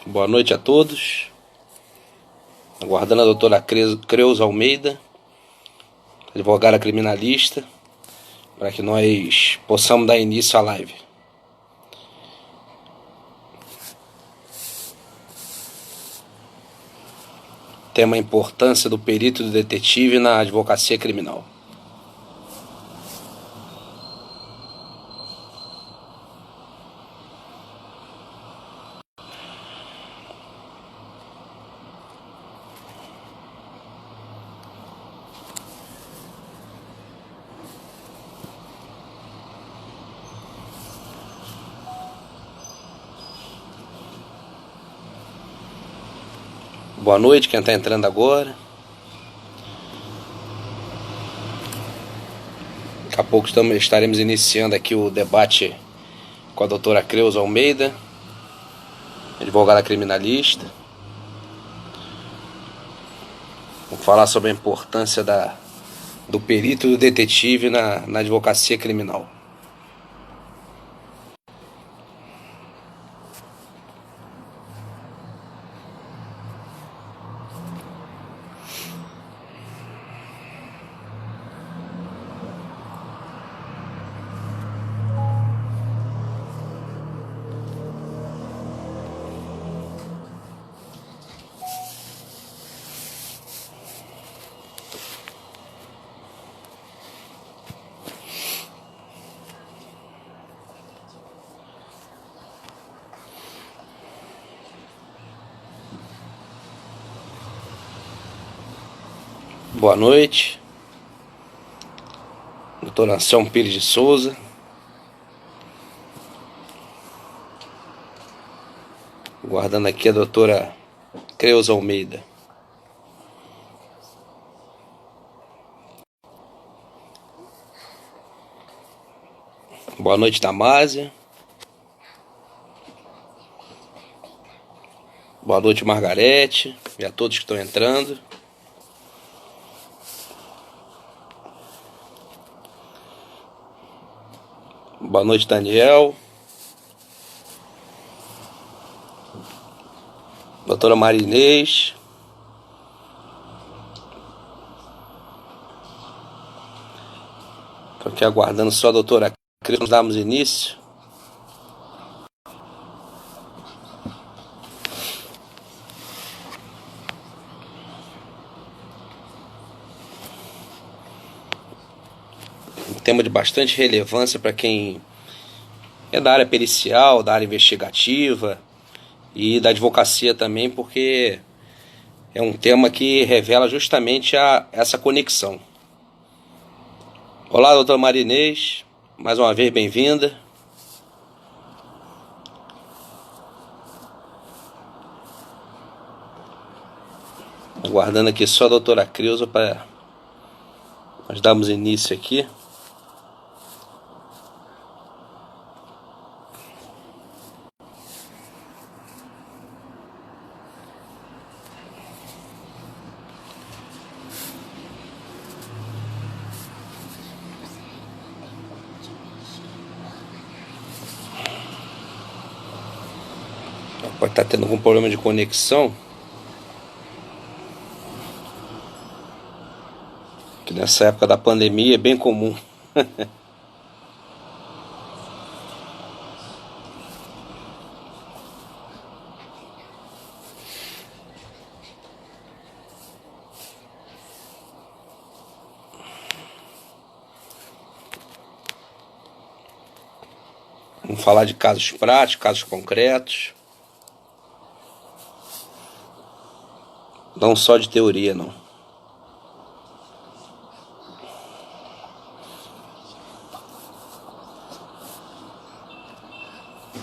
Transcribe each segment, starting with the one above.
Boa noite a todos. Aguardando a doutora Creuza Almeida, advogada criminalista, para que nós possamos dar início à live. Tema: a importância do perito e do detetive na advocacia criminal. Boa noite quem está entrando agora. Daqui a pouco estaremos iniciando aqui o debate com a doutora Creuza Almeida, advogada criminalista. Vamos falar sobre a importância do perito e do detetive na advocacia criminal. Boa noite, doutor Anselmo Pires de Souza. Guardando aqui a doutora Creuza Almeida. Boa noite, Damásia. Boa noite, Margarete, e a todos que estão entrando. Boa noite, Daniel. Doutora Maria Inês. Estou aqui aguardando só a doutora Cris, nós damos início. Um tema de bastante relevância para quem é da área pericial, da área investigativa e da advocacia também, porque é um tema que revela justamente essa conexão. Olá, doutora Maria Inês, mais uma vez bem-vinda. Aguardando aqui só a doutora Creuza para nós darmos início aqui. Pode estar tendo algum problema de conexão, que nessa época da pandemia é bem comum. Vamos falar de casos práticos, casos concretos. Não só de teoria, não.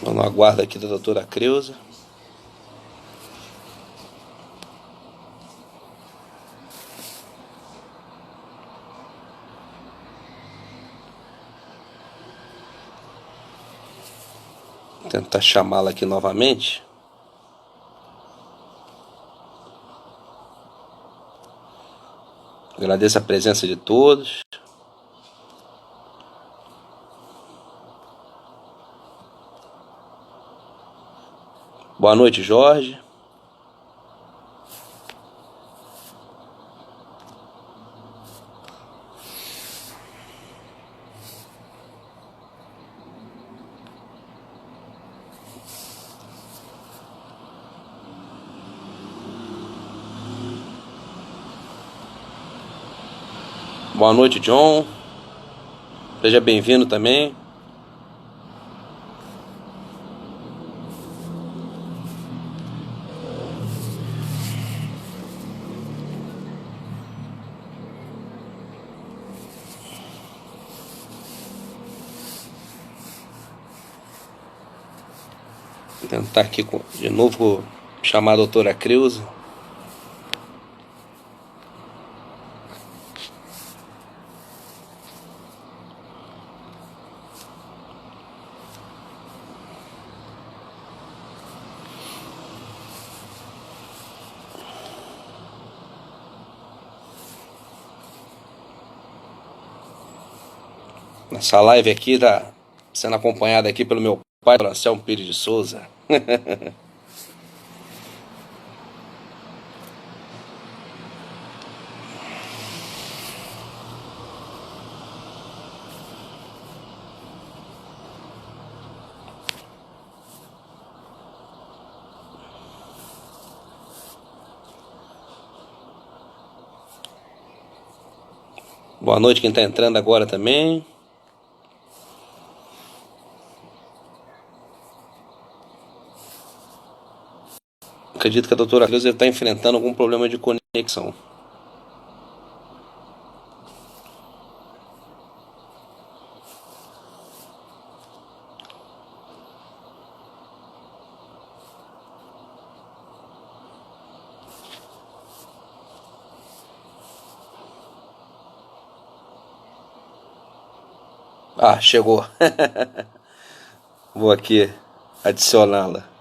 Vamos aguardar aqui da doutora Creuza. Vou tentar chamá-la aqui novamente. Agradeço a presença de todos. Boa noite, Jorge. Boa noite, John. Seja bem-vindo também. Vou tentar aqui de novo chamar a doutora Creuza. Essa live aqui está sendo acompanhada aqui pelo meu pai, Anselmo Pires de Souza. Boa noite quem está entrando agora também. Acredito que a doutora Creuza está enfrentando algum problema de conexão. Ah, chegou. Vou aqui adicioná-la.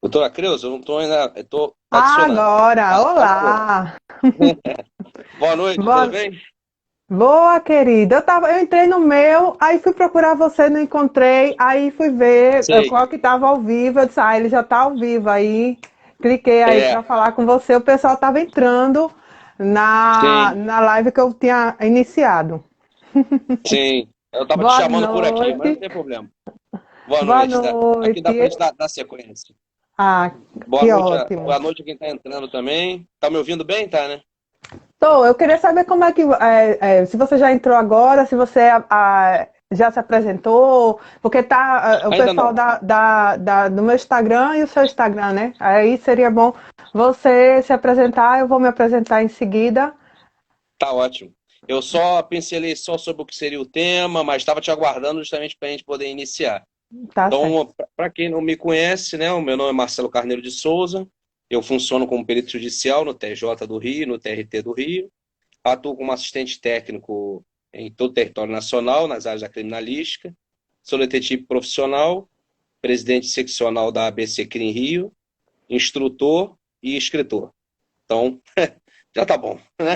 Doutora Creuza, eu não estou ainda. Estou adicionando. Agora, Tá. olá! Boa noite, tudo Boa, bem? boa, querida. Eu entrei no meu, aí fui procurar você, não encontrei, aí fui ver Sei. qual que estava ao vivo. Eu disse, ele já está ao vivo. Aí cliquei aí É, para falar com você. O pessoal estava entrando sim, na live que eu tinha iniciado. sim. Eu estava te Boa chamando por aqui, mas não noite, tem problema. Boa boa noite, tá? Aqui da frente noite. da sequência. Ah, Boa que noite, ótimo. boa noite a quem está entrando também. Tá me ouvindo bem, tá, né? Eu queria saber como é que, se você já entrou agora, se você já se apresentou, porque tá o Ainda pessoal não. do meu Instagram e o seu Instagram, né? Aí seria bom você se apresentar, eu vou me apresentar em seguida. Tá ótimo. Eu só pincelei só sobre o que seria o tema, mas estava te aguardando justamente para a gente poder iniciar. Tá certo. Então, para quem não me conhece, né, o meu nome é Marcelo Carneiro de Souza. Eu funciono como perito judicial no TJ do Rio, no TRT do Rio. Atuo como assistente técnico em todo o território nacional, nas áreas da criminalística. Sou detetive profissional, presidente seccional da ABC CRIM Rio, instrutor e escritor. Então, já tá bom, né?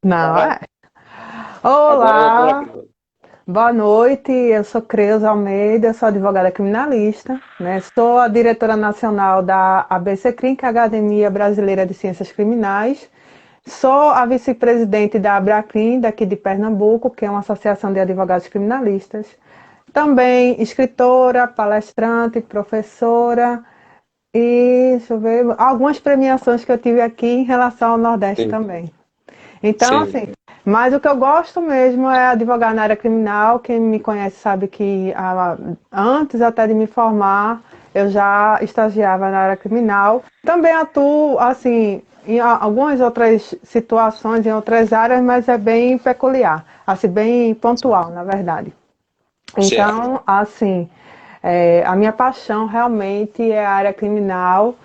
Não, Agora, é. agora a doutora Olá, Creuza. boa noite. Eu sou Creuza Almeida, sou advogada criminalista, né? Sou a diretora nacional da ABCCRIM, que é a Academia Brasileira de Ciências Criminais. Sou a vice-presidente da Abracrim, daqui de Pernambuco, que é uma associação de advogados criminalistas. Também escritora, palestrante, professora e, deixa eu ver, algumas premiações que eu tive aqui em relação ao Nordeste Sim, também. Então, sim. assim, mas o que eu gosto mesmo é advogar na área criminal. Quem me conhece sabe que antes até de me formar, eu já estagiava na área criminal. Também atuo, assim, em algumas outras situações, em outras áreas, mas é bem peculiar, assim, bem pontual, na verdade. Certo. Então, assim, a minha paixão realmente é a área criminal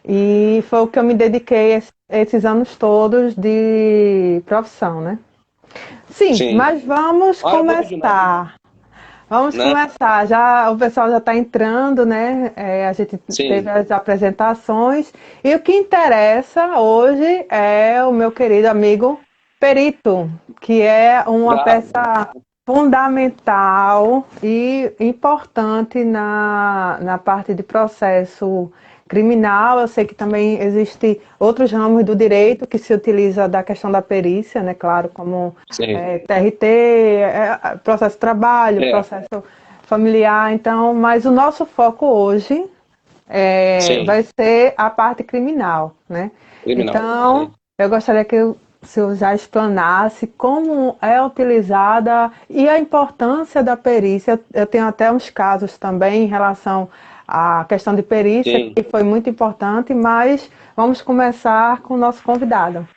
e foi o que eu me dediquei esses anos todos de profissão, né? Sim, Sim. mas vamos Uma área muito dinâmica, começar. Vamos né? começar. Já o pessoal já está entrando, né? A gente teve Sim. as apresentações e o que interessa hoje é o meu querido amigo. perito, que é uma Ah, peça fundamental e importante na parte de processo criminal. Eu sei que também existe outros ramos do direito que se utiliza da questão da perícia, né? Claro, como sim. TRT, processo de trabalho, É, processo familiar. Então, mas o nosso foco hoje sim. vai ser a parte criminal, né? Criminal. Então, Sim. eu gostaria que o senhor já explanasse como é utilizada e a importância da perícia. Eu tenho até uns casos também em relação à questão de perícia, Sim. que foi muito importante, mas vamos começar com o nosso convidado.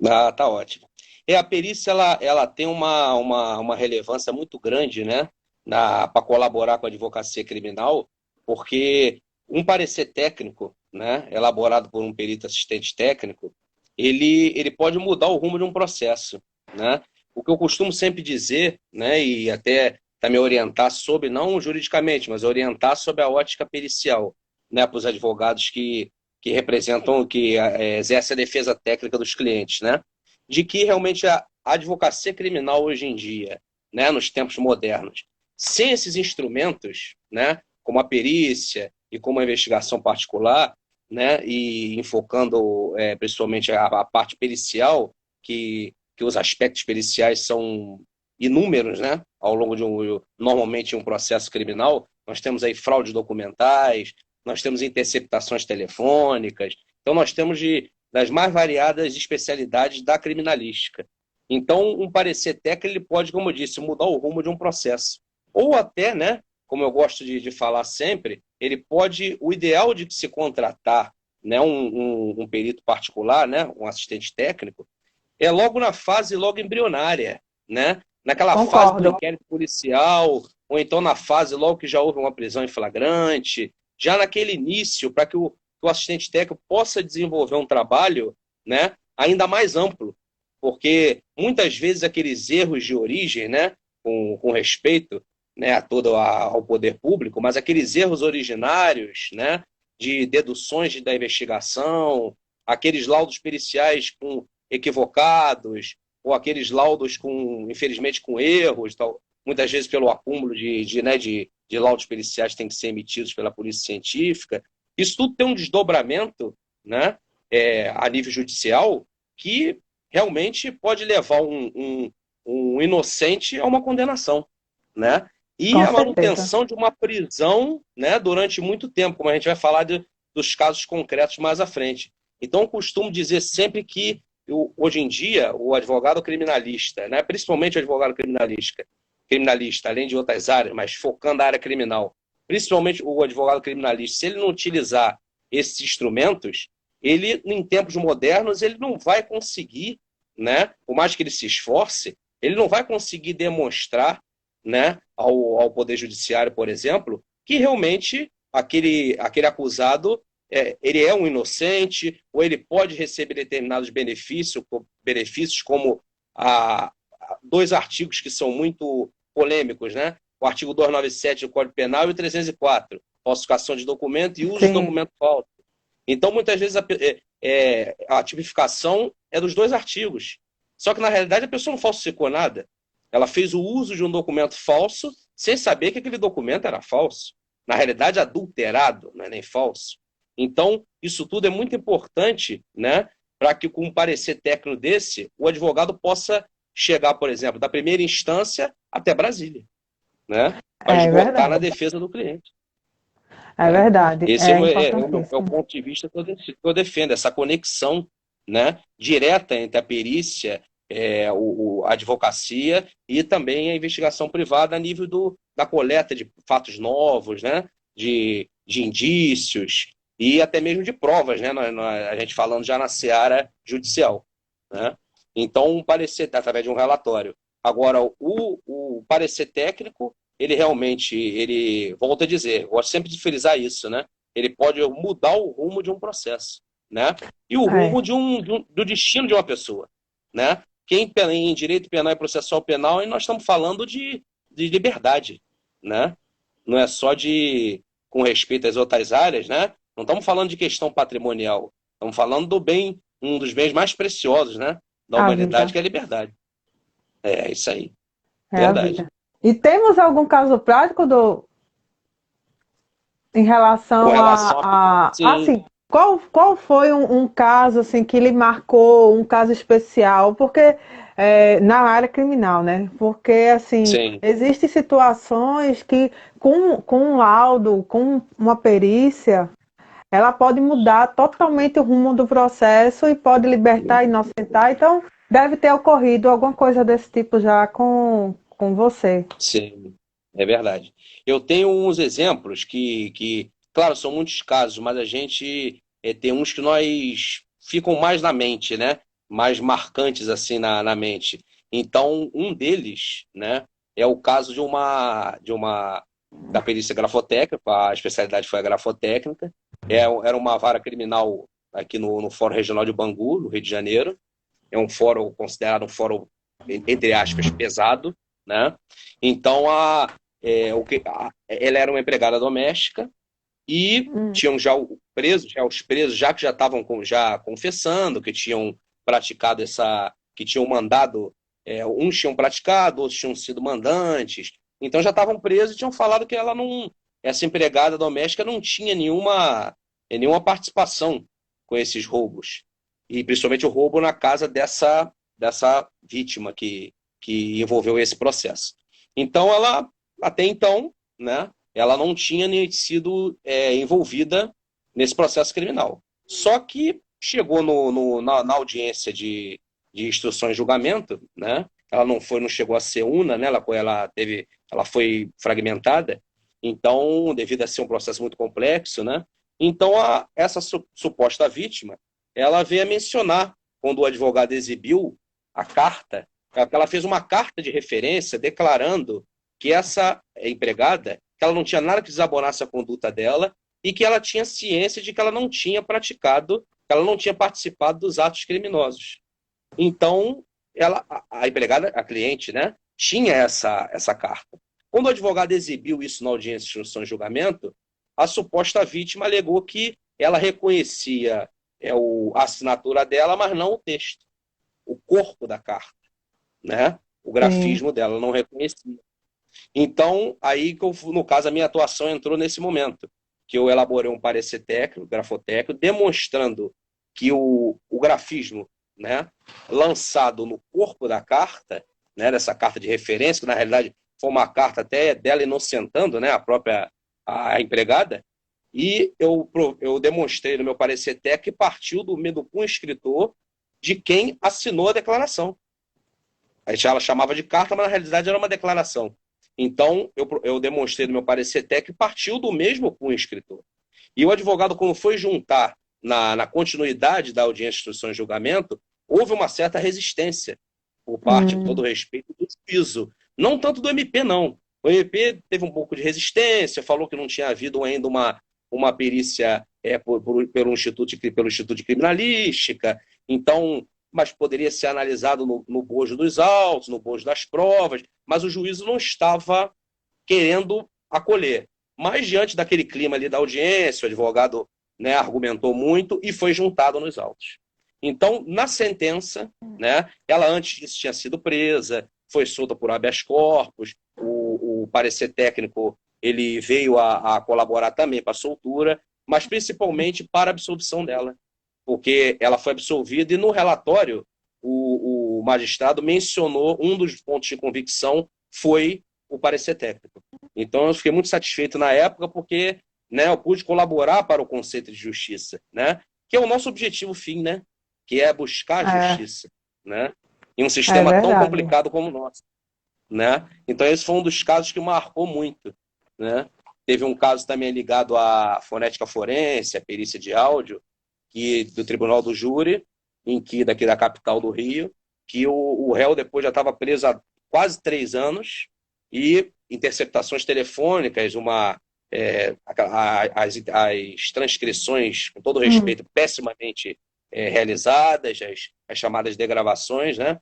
Ah, tá ótimo. A perícia ela tem uma relevância muito grande, né, para colaborar com a advocacia criminal, porque um parecer técnico, né, elaborado por um perito assistente técnico, ele pode mudar o rumo de um processo, né? O que eu costumo sempre dizer, né, e até também orientar sobre, não juridicamente, mas orientar sobre a ótica pericial, né, para os advogados que representam, que exercem a defesa técnica dos clientes, né? De que realmente a advocacia criminal hoje em dia, né, nos tempos modernos, sem esses instrumentos, né, como a perícia e como a investigação particular, né, e enfocando principalmente a parte pericial, que os aspectos periciais são inúmeros, né, ao longo normalmente um processo criminal. Nós temos aí fraudes documentais, nós temos interceptações telefônicas, então nós temos das mais variadas especialidades da criminalística. Então, um parecer técnico ele pode, como eu disse, mudar o rumo de um processo. Ou até, né, como eu gosto de falar sempre, ele pode, o ideal de se contratar, né, um perito particular, né, um assistente técnico, é logo na fase logo embrionária, né? Naquela fase do Concordo. inquérito policial, ou então na fase logo que já houve uma prisão em flagrante, já naquele início, para que o assistente técnico possa desenvolver um trabalho, né, ainda mais amplo, porque muitas vezes aqueles erros de origem, né, com respeito, né, ao poder público, mas aqueles erros originários, né, de deduções da investigação, aqueles laudos periciais equivocados, ou aqueles laudos infelizmente, com erros, tal, muitas vezes pelo acúmulo de laudos periciais que têm que ser emitidos pela polícia científica. Isso tudo tem um desdobramento, né, a nível judicial que realmente pode levar um inocente a uma condenação, né? E Com a certeza. manutenção de uma prisão, né, durante muito tempo, como a gente vai falar dos casos concretos mais à frente. Então, eu costumo dizer sempre que hoje em dia, o advogado criminalista, né, principalmente o advogado criminalista, além de outras áreas, mas focando a área criminal, principalmente o advogado criminalista, se ele não utilizar esses instrumentos, ele, em tempos modernos, ele não vai conseguir, né, por mais que ele se esforce, ele não vai conseguir demonstrar, né, ao Poder Judiciário, por exemplo, que realmente aquele acusado ele é um inocente, ou ele pode receber determinados benefícios como dois artigos que são muito polêmicos, né? O artigo 297 do Código Penal e o 304, falsificação de documento e uso de Sim, documento falso. Então, muitas vezes, a tipificação é dos dois artigos. Só que, na realidade, a pessoa não falsificou nada. Ela fez o uso de um documento falso sem saber que aquele documento era falso. Na realidade, adulterado, não é nem falso. Então, isso tudo é muito importante, né, para que, com um parecer técnico desse, o advogado possa chegar, por exemplo, da primeira instância até Brasília, né, para é esgotar na verdade. defesa do cliente. É Né? verdade. Esse É é o importantíssimo. ponto de vista que eu defendo, essa conexão, né, direta entre a perícia, a advocacia e também a investigação privada a nível da coleta de fatos novos, né, de indícios e até mesmo de provas, né, a gente falando já na seara judicial. Né? Então, um parecer através de um relatório. Agora, o parecer técnico ele realmente, ele, volta a dizer, eu gosto sempre de frisar isso, né? Ele pode mudar o rumo de um processo, né? E o rumo É, do destino de uma pessoa, né? Em direito penal e processual penal, nós estamos falando de liberdade, né? Não é só com respeito às outras áreas, né? Não estamos falando de questão patrimonial, estamos falando um dos bens mais preciosos, né? da A humanidade, vida. que é a liberdade. É isso aí, É a verdade. vida. E temos algum caso prático em Com relação relação a. Sim, assim, qual foi um caso assim que lhe marcou, um caso especial? Porque na área criminal, né? Porque assim, sim, existem situações que com um laudo, com uma perícia, ela pode mudar totalmente o rumo do processo e pode libertar, inocentar. Então, deve ter ocorrido alguma coisa desse tipo já com você. sim, é verdade. Eu tenho uns exemplos claro, são muitos casos, mas a gente tem uns que nós ficam mais na mente, né? Mais marcantes assim na mente. Então, um deles, né, é o caso da perícia grafotécnica, a especialidade foi a grafotécnica. Era uma vara criminal aqui no Fórum Regional de Bangu, no Rio de Janeiro. É um fórum considerado um fórum, entre aspas, pesado, né? Então, ela era uma empregada doméstica e Hum, tinham os presos, já que já estavam já confessando que tinham praticado que tinham mandado, uns tinham praticado, outros tinham sido mandantes, então já estavam presos e tinham falado que essa empregada doméstica não tinha nenhuma participação com esses roubos, e principalmente o roubo na casa dessa vítima que envolveu esse processo. Então até então, né, ela não tinha nem sido envolvida nesse processo criminal. Só que chegou na audiência de instrução e julgamento, né? Ela não chegou a ser una, né? Ela foi fragmentada. Então, devido a ser um processo muito complexo, né? Então, essa suposta vítima, ela veio a mencionar quando o advogado exibiu a carta, ela fez uma carta de referência declarando que essa empregada, que ela não tinha nada que desabonasse a conduta dela e que ela tinha ciência de que ela não tinha praticado, que ela não tinha participado dos atos criminosos. Então, a empregada, a cliente, né, tinha essa carta. Quando o advogado exibiu isso na audiência de instrução e julgamento, a suposta vítima alegou que ela reconhecia a assinatura dela, mas não o texto, o corpo da carta, né? O sim. grafismo dela não reconhecia. Então, aí que no caso, a minha atuação entrou nesse momento, que eu elaborei um parecer técnico, grafotécnico, demonstrando que o grafismo, né, lançado no corpo da carta, né, dessa carta de referência, que na realidade foi uma carta até dela inocentando, né, a empregada, e eu demonstrei no meu parecer técnico que partiu do punho escritor de quem assinou a declaração. Ela chamava de carta, mas na realidade era uma declaração. Então, eu demonstrei no meu parecer técnico que partiu do mesmo punho escritor. E o advogado, quando foi juntar na continuidade da audiência de instrução e julgamento, houve uma certa resistência por parte, com todo Hum, respeito, do juízo. Não tanto do MP, não. O MP teve um pouco de resistência, falou que não tinha havido ainda uma perícia pelo Instituto de Criminalística, então, mas poderia ser analisado no bojo dos autos, no bojo das provas, mas o juízo não estava querendo acolher. Mas diante daquele clima ali da audiência, o advogado, né, argumentou muito e foi juntado nos autos. Então, na sentença, né, ela antes disso tinha sido presa, foi solta por habeas corpus, o parecer técnico ele veio a colaborar também para a soltura, mas principalmente para a absolvição dela, porque ela foi absolvida e no relatório o magistrado mencionou um dos pontos de convicção foi o parecer técnico. Então eu fiquei muito satisfeito na época porque, né, eu pude colaborar para o conceito de justiça, né, que é o nosso objetivo fim, né, que é buscar a é, justiça, né, em um é sistema tão verdade. complicado como o nosso, né. Então esse foi um dos casos que marcou muito, né. Teve um caso também ligado à fonética forense, à perícia de áudio, do Tribunal do Júri, daqui da capital do Rio, que o réu depois já estava preso há quase 3 anos e interceptações telefônicas, as transcrições, com todo Hum. respeito, pessimamente realizadas, as chamadas degravações, né?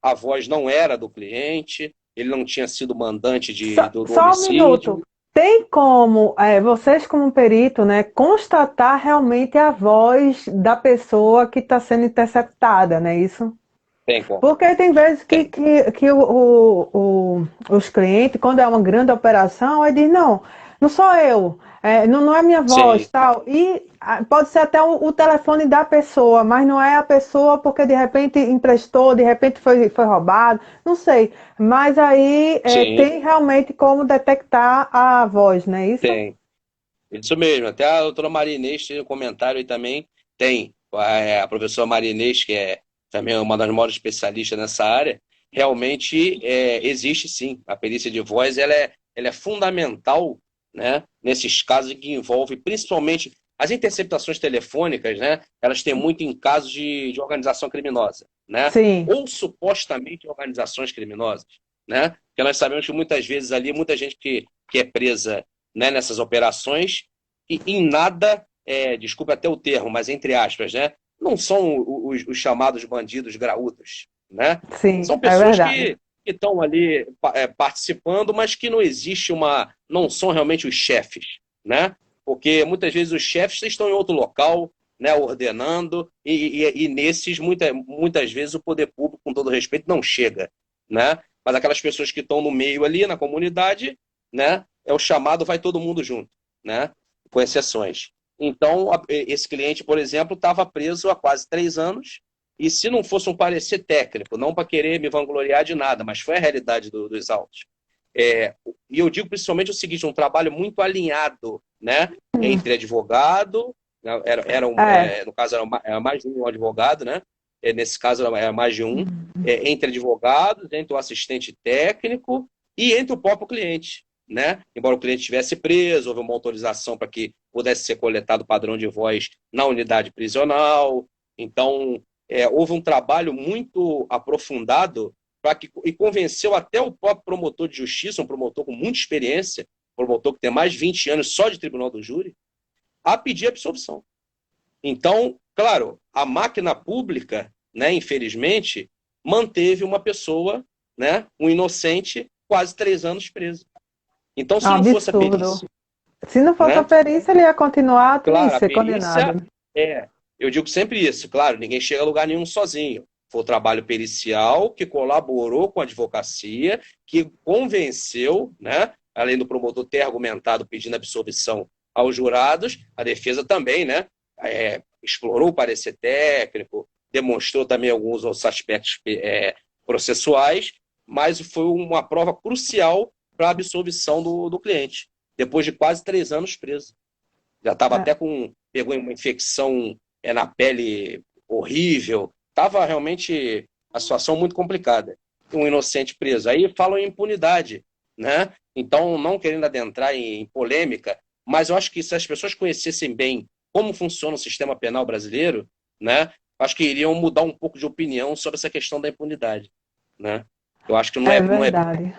A voz não era do cliente, ele não tinha sido mandante do Só um homicídio. minuto. Tem como, vocês como perito, né, constatar realmente a voz da pessoa que está sendo interceptada, não é isso? Tem como. Porque tem vezes Tem. que os clientes, quando é uma grande operação, ele diz, não, não sou eu, não é minha voz, Sim, tal. E pode ser até o telefone da pessoa, mas não é a pessoa porque de repente emprestou, de repente foi roubado, não sei. Mas aí sim, tem realmente como detectar a voz, não é isso? tem. Isso mesmo. Até a doutora Maria Inês tem um comentário aí também. Tem. A professora Maria Inês, que é também uma das maiores especialistas nessa área, realmente existe sim. A perícia de voz ela é fundamental, né, nesses casos que envolve principalmente as interceptações telefônicas, né? Elas têm muito em casos de organização criminosa, né? Sim. Ou supostamente organizações criminosas, né? Porque nós sabemos que muitas vezes ali, muita gente que é presa, né, nessas operações e em nada, desculpe até o termo, mas entre aspas, né, não são os chamados bandidos graúdos, né? Sim, São é pessoas verdade. que estão ali participando, mas que não existe não são realmente os chefes, né? Porque muitas vezes os chefes estão em outro local, né, ordenando, e nesses, muitas vezes, o poder público, com todo respeito, não chega, né? Mas aquelas pessoas que estão no meio ali, na comunidade, né, é o chamado vai todo mundo junto, né? Com exceções. Então, esse cliente, por exemplo, estava preso há quase 3 anos, e se não fosse um parecer técnico, não para querer me vangloriar de nada, mas foi a realidade dos autos. E eu digo principalmente o seguinte, um trabalho muito alinhado, né, entre advogado, né, É, no caso era mais de um advogado, né, nesse caso era mais de um, entre advogados, entre o assistente técnico e entre o próprio cliente, né? Embora o cliente estivesse preso, houve uma autorização para que pudesse ser coletado padrão de voz na unidade prisional. Então, houve um trabalho muito aprofundado e convenceu até o próprio promotor de justiça, um promotor com muita experiência, um promotor que tem mais de 20 anos só de tribunal do júri, a pedir absolvição. Então, claro, a máquina pública, né, infelizmente, manteve uma pessoa, né, um inocente, quase 3 anos preso. Então, é um se não fosse a absurdo. perícia, Se não fosse a né? perícia, ele ia continuar Claro, a ser perícia condenado. eu digo sempre isso, claro, ninguém chega a lugar nenhum sozinho. Foi o trabalho pericial que colaborou com a advocacia, que convenceu, né? Além do promotor ter argumentado pedindo absolvição aos jurados, a defesa também, né? Explorou o parecer técnico, demonstrou também alguns outros aspectos processuais, mas foi uma prova crucial para a absolvição do cliente, depois de quase 3 anos preso. Já estava É, até pegou uma infecção na pele horrível. Estava realmente a situação muito complicada. Um inocente preso. Aí falam em impunidade, né? Então, não querendo adentrar em polêmica, mas eu acho que se as pessoas conhecessem bem como funciona o sistema penal brasileiro, né? Acho que iriam mudar um pouco de opinião sobre essa questão da impunidade, né? Eu acho que é verdade.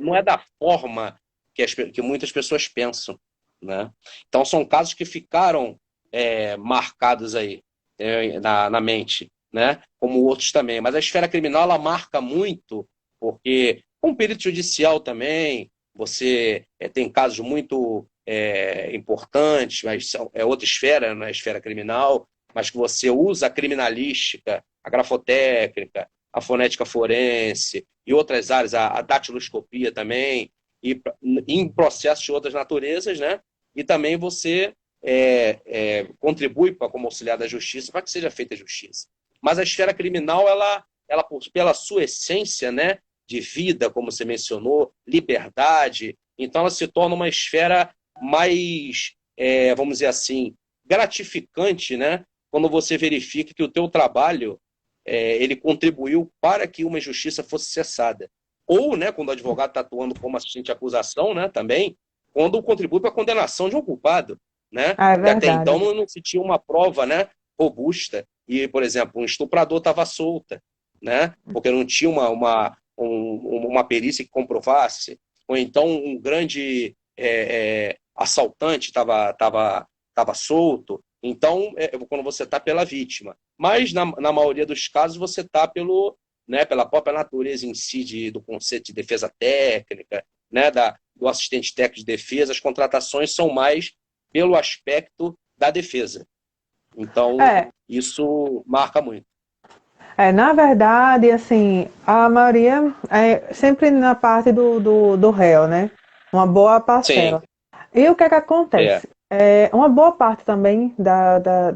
não é da forma que muitas pessoas pensam, né? Então são casos que ficaram marcados aí na mente, né? Como outros também. Mas a esfera criminal ela marca muito, porque com perito judicial também, você tem casos muito importantes, mas é outra esfera, na esfera criminal, mas que você usa a criminalística, a grafotécnica, a fonética forense e outras áreas, a datiloscopia também, e em processos de outras naturezas, né? E também você contribui como auxiliar da justiça para que seja feita a justiça. Mas a esfera criminal, ela pela sua essência, né, de vida, como você mencionou, liberdade, então ela se torna uma esfera mais, vamos dizer assim, gratificante, né, quando você verifica que o teu trabalho ele contribuiu para que uma justiça fosse cessada. Ou, né, quando o advogado está atuando como assistente de acusação, né, também, quando contribui para a condenação de um culpado, né? É Que até então verdade. não se tinha uma prova, né, robusta. E, por exemplo, um estuprador estava solta, né? Porque não tinha uma perícia que comprovasse. Ou então um grande assaltante estava solto. Então, quando você está pela vítima. Mas, na maioria dos casos, você está pela própria natureza em si do conceito de defesa técnica, né, do assistente técnico de defesa, as contratações são mais pelo aspecto da defesa. Então, É, isso marca muito. Na verdade, assim, a maioria é sempre na parte do réu, né? Uma boa Sim, parcela. E o que é que é, acontece? Uma boa parte também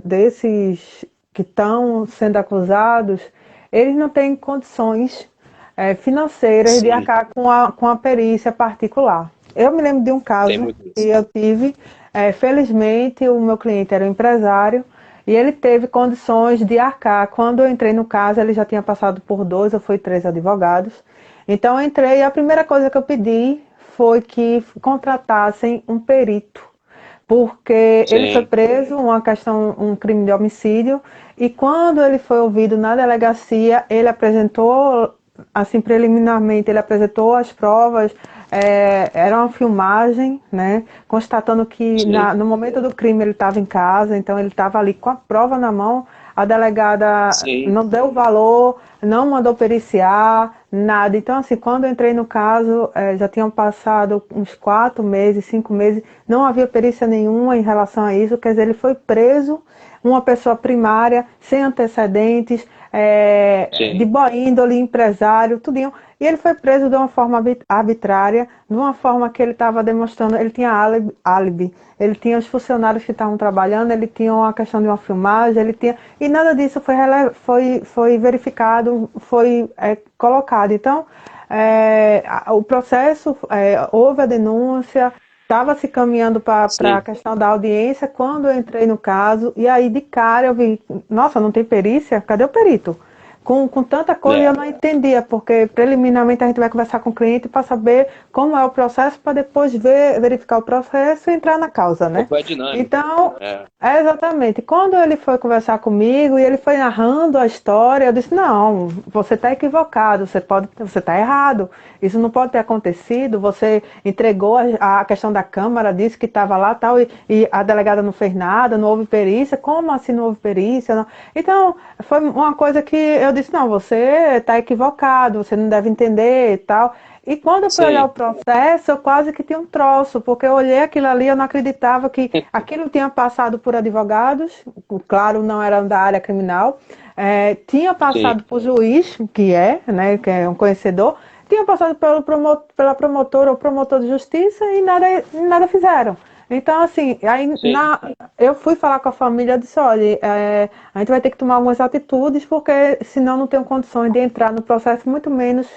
desses que estão sendo acusados, eles não têm condições financeiras de sim, arcar com a perícia particular. Eu me lembro de um tem caso muito que isso. eu tive, felizmente o meu cliente era um empresário e ele teve condições de arcar. Quando eu entrei no caso, ele já tinha passado por dois ou foi três advogados. Então eu entrei e a primeira coisa que eu pedi foi que contratassem um perito, porque ele foi Sim, preso, um crime de homicídio, e quando ele foi ouvido na delegacia, ele apresentou, assim, preliminarmente, ele apresentou as provas, era uma filmagem, né, constatando que sim, no momento do crime ele estava em casa, então ele estava ali com a prova na mão, a delegada sim, não deu valor, não mandou periciar, nada. Então, assim, quando eu entrei no caso, já tinham passado uns 4 meses, 5 meses, não havia perícia nenhuma em relação a isso. Quer dizer, ele foi preso, uma pessoa primária, sem antecedentes, de sim, boa índole, empresário, tudinho. E ele foi preso de uma forma arbitrária, de uma forma que ele estava demonstrando, ele tinha álibi, ele tinha os funcionários que estavam trabalhando, ele tinha uma questão de uma filmagem, ele tinha. E nada disso foi verificado, foi colocado. Então, o processo, houve a denúncia, estava se caminhando para a sim. questão da audiência quando eu entrei no caso, e aí de cara eu vi, nossa, não tem perícia? Cadê o perito? Com tanta coisa eu É, não entendia, porque preliminarmente a gente vai conversar com o cliente para saber como é o processo, para depois verificar o processo e entrar na causa, qual né? foi a dinâmica? Então, É, exatamente. Quando ele foi conversar comigo e ele foi narrando a história, eu disse, não, você está equivocado, você está errado. Isso não pode ter acontecido. Você entregou a questão da Câmara, disse que estava lá tal, e a delegada não fez nada, não houve perícia. Como assim não houve perícia? Não? Então, foi uma coisa que eu disse, não, você está equivocado, você não deve entender e tal. E quando eu fui olhar o sim, processo, eu quase que tinha um troço, porque eu olhei aquilo ali, eu não acreditava que aquilo tinha passado por advogados, claro, não eram da área criminal, tinha sim, passado por juiz, né, que é um conhecedor, tinha passado pela promotora ou promotor de justiça e nada fizeram. Então, assim, sim. eu fui falar com a família, eu disse, olha, a gente vai ter que tomar algumas atitudes, porque senão não tenho condições de entrar no processo, muito menos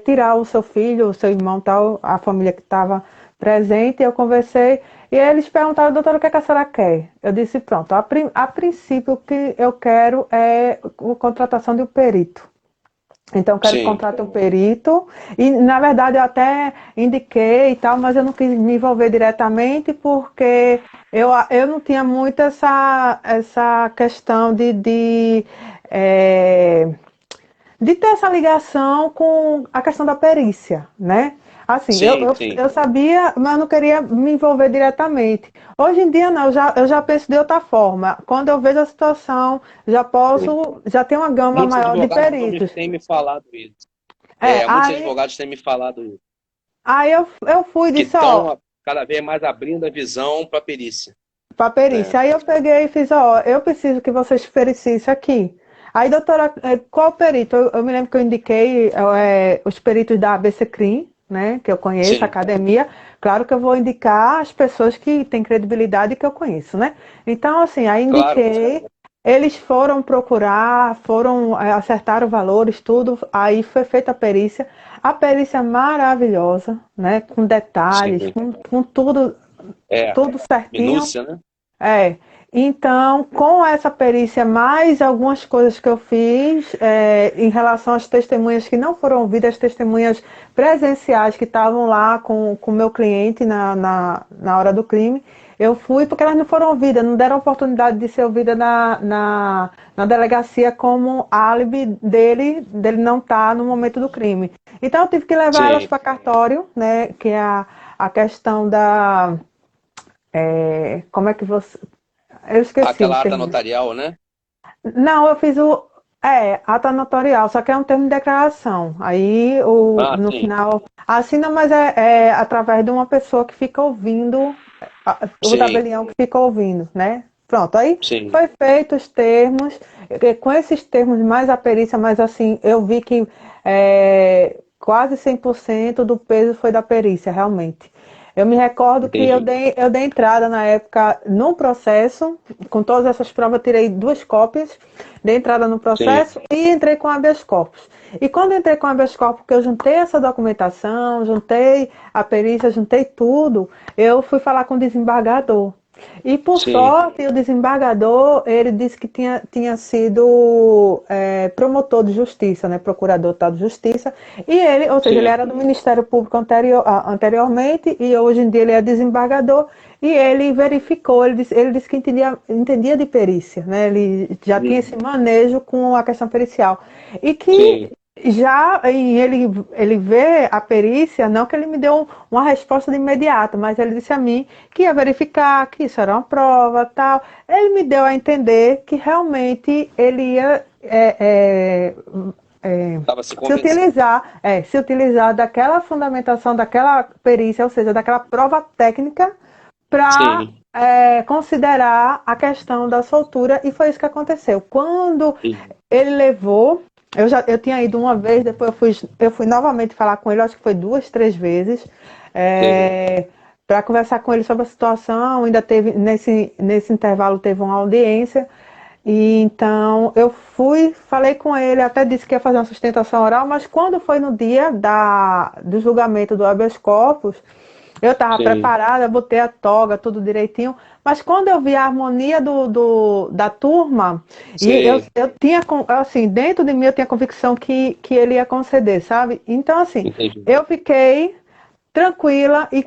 tirar o seu filho, o seu irmão, tal, a família que estava presente. Eu conversei e eles perguntaram, doutora, o que é que a senhora quer? Eu disse, pronto, a princípio o que eu quero é a contratação de um perito. Então, eu quero que Sim, contrate um perito. E, na verdade, eu até indiquei e tal, mas eu não quis me envolver diretamente porque eu não tinha muito essa questão eh, de ter essa ligação com a questão da perícia, né? Assim, sim, sim. eu sabia, mas eu não queria me envolver diretamente. Hoje em dia, não, eu já penso de outra forma. Quando eu vejo a situação, Sim. já tem uma gama Muitos maior de advogados peritos. têm me falado isso. É, Muitos aí, advogados têm me falado isso. aí eu fui e Que disse, ó, estão cada vez mais abrindo a visão para a perícia. para Né? perícia. Aí eu peguei e fiz, ó, eu preciso que vocês periciem isso aqui. Aí, doutora, qual perito? Eu me lembro que eu indiquei os peritos da ABC CRIM, né, que eu conheço, a Sim, academia. Claro que eu vou indicar as pessoas que têm credibilidade e que eu conheço, né? Então, assim, aí claro. indiquei, eles foram procurar, acertaram valores, tudo, aí foi feita a perícia maravilhosa, né, com detalhes, Sim. com tudo, É, tudo certinho. minúcia, né? É, então, com essa perícia, mais algumas coisas que eu fiz em relação às testemunhas que não foram ouvidas, as testemunhas presenciais que estavam lá com o meu cliente na hora do crime, eu fui porque elas não foram ouvidas, não deram oportunidade de ser ouvida na delegacia como álibi dele não estar no momento do crime. Então, eu tive que levar elas Sim. para cartório, né, que é a questão como é que você. Eu esqueci o Aquela ata termo. notarial, né? Não, eu fiz ata notarial, só que é um termo de declaração. Aí, Ah, no sim. final, assina, mas é através de uma pessoa que fica ouvindo, o Sim. tabelião que fica ouvindo, né? Pronto, aí sim, foi feito os termos, com esses termos mais a perícia, mas assim, eu vi que quase 100% do peso foi da perícia, realmente. Eu me recordo que entendi. eu dei entrada na época no processo, com todas essas provas, eu tirei 2 cópias, dei entrada no Sim, processo e entrei com habeas corpus. E quando eu entrei com habeas corpus, que eu juntei essa documentação, juntei a perícia, juntei tudo, eu fui falar com o desembargador. E por sim, sorte, o desembargador, ele disse que tinha sido promotor de justiça, né, procurador tal de justiça, e ele, ou seja, ele sim, era do Ministério Público anteriormente, e hoje em dia ele é desembargador, e ele verificou, ele disse que entendia de perícia, né, ele já tinha esse manejo com a questão pericial, e que sim, já ele vê a perícia, não que ele me deu uma resposta de imediato, mas ele disse a mim que ia verificar que isso era uma prova, tal. Ele me deu a entender que realmente ele ia estava se convencendo. se utilizar daquela fundamentação, daquela perícia, ou seja, daquela prova técnica, para Sim, considerar a questão da soltura, e foi isso que aconteceu. Quando sim, ele levou, eu tinha ido uma vez, depois eu fui novamente falar com ele, acho que foi 2, 3 vezes, sim, para conversar com ele sobre a situação. Ainda teve, nesse intervalo, teve uma audiência. E então eu fui, falei com ele, até disse que ia fazer uma sustentação oral, mas quando foi no dia do julgamento do habeas corpus, eu estava sim, preparada, botei a toga, tudo direitinho, mas quando eu vi a harmonia da turma, e sim, eu tinha, assim, dentro de mim eu tinha convicção que ele ia conceder, sabe? Então, assim, entendi. eu fiquei tranquila e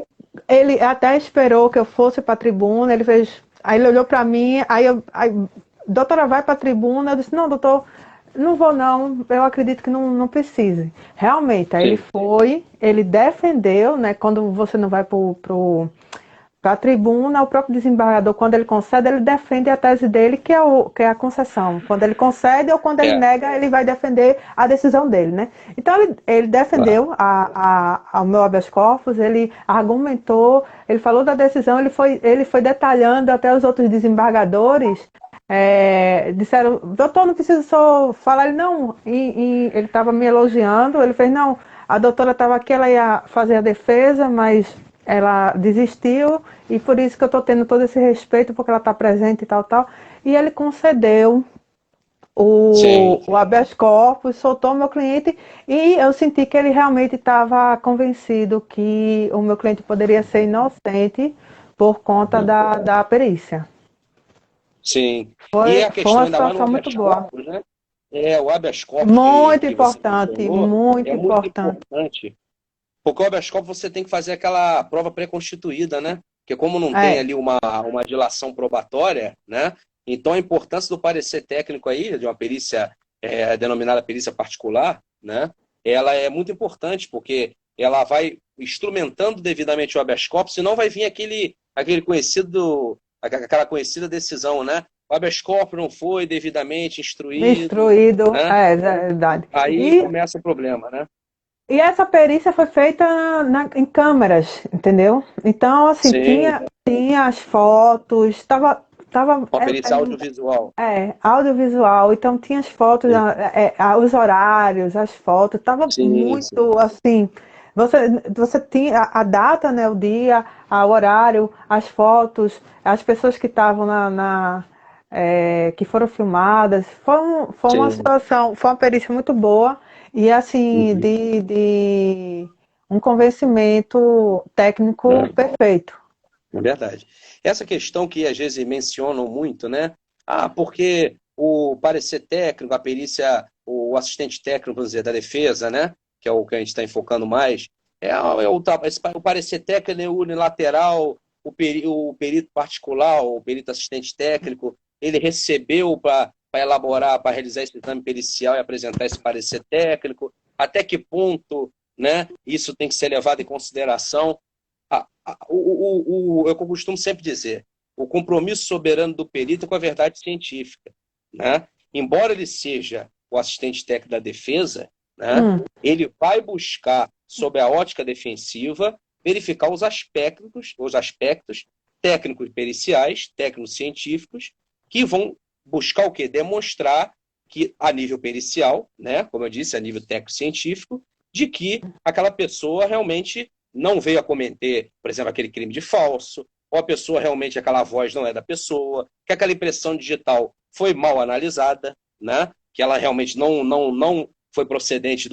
ele até esperou que eu fosse para a tribuna, ele fez, aí ele olhou para mim, aí, doutora, vai para a tribuna, eu disse, não, doutor, não vou não, eu acredito que não precise. Realmente, aí ele Sim, foi, ele defendeu, né, quando você não vai para a tribuna, o próprio desembargador, quando ele concede, ele defende a tese dele, que é a concessão. Quando ele concede ou quando ele é, nega, ele vai defender a decisão dele, né? Então, ele claro. defendeu ao meu habeas corpus, ele argumentou, ele falou da decisão, ele foi detalhando até os outros desembargadores, disseram, doutor, não precisa só falar, ele não, ele estava me elogiando, ele fez, não, a doutora estava aqui, ela ia fazer a defesa, mas ela desistiu, e por isso que eu estou tendo todo esse respeito, porque ela está presente e tal, tal. E ele concedeu Sim, o habeas corpus, soltou o meu cliente, e eu senti que ele realmente estava convencido que o meu cliente poderia ser inocente por conta da perícia. sim. E a Foi questão, uma ainda mais no situação muito habeas boa. corpus, né? O habeas corpus Muito que você importante, mencionou é muito muito importante. importante, porque o habeas corpus você tem que fazer aquela prova pré-constituída, né? Porque como não tem É, ali uma dilação probatória, né? Então a importância do parecer técnico aí, de uma perícia denominada perícia particular, né? Ela é muito importante, porque ela vai instrumentando devidamente o habeas corpus, senão vai vir aquela conhecida decisão, né? O habeas corpus não foi devidamente instruído, instruído, né? é verdade. Aí E começa o problema, né? essa perícia foi feita em câmeras, entendeu? Então, assim, Sim, tinha as fotos, tava uma perícia audiovisual. audiovisual, então tinha as fotos, os horários, as fotos, tava Sim, sim, muito assim. Você tinha a data, né, o dia, o horário, as fotos, as pessoas que estavam que foram filmadas. Foi uma sim. situação, foi uma perícia muito boa e assim Uhum. de um convencimento técnico É, perfeito. é verdade. Essa questão que às vezes mencionam muito, né? Ah, porque o parecer técnico, a perícia, o assistente técnico, vamos dizer, da defesa, né? Que é o que a gente está enfocando mais, o parecer técnico é unilateral, o perito particular, o perito assistente técnico, ele recebeu para elaborar, para realizar esse exame pericial e apresentar esse parecer técnico, até que ponto, né, isso tem que ser levado em consideração. É o que eu costumo sempre dizer, o compromisso soberano do perito é com a verdade científica, né? Embora ele seja o assistente técnico da defesa, né, Hum, ele vai buscar, sob a ótica defensiva, verificar os aspectos técnicos periciais, técnicos científicos, que vão buscar o quê? Demonstrar que, a nível pericial, né, como eu disse, a nível técnico-científico, de que aquela pessoa realmente não veio a cometer, por exemplo, aquele crime de falso, ou a pessoa realmente, aquela voz não é da pessoa, que aquela impressão digital foi mal analisada, né, que ela realmente não foi procedente